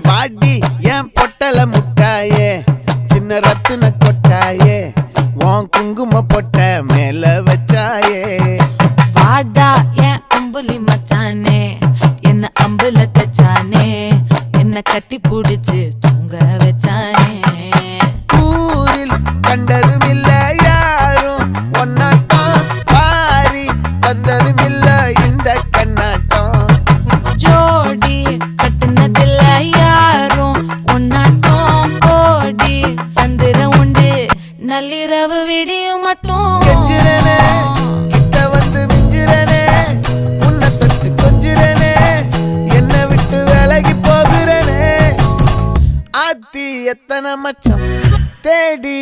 பாடி என் பொட்டல முட்டாயே சின்ன ரத்தின கொட்டாயே உன் குங்கும பொட்ட மேல வச்சாயே பாடா என் அம்புலி மச்சானே என்ன அம்புல தச்சானே என்ன கட்டி புடிச்சு தூங்க வச்சானே ஊரில் கண்டதும் இல்ல யாரும் ஒன்னாட்டம் பாரி வந்ததும் இல்ல இந்த கண்ணாட்டம் ஜோடி கட்டுனதில்ல யாரும் ஒன்னாட்டம் கோடி சந்திர உண்டு நள்ளிரவு விடியும் மட்டும் கெஞ்சிரனே கிட்ட வந்து மிஞ்சிரனே உன்னை தொட்டு கொஞ்சிரனே என்ன விட்டு விலகி போகிறனே ஆத்தி எத்தனை மச்சம் தேடி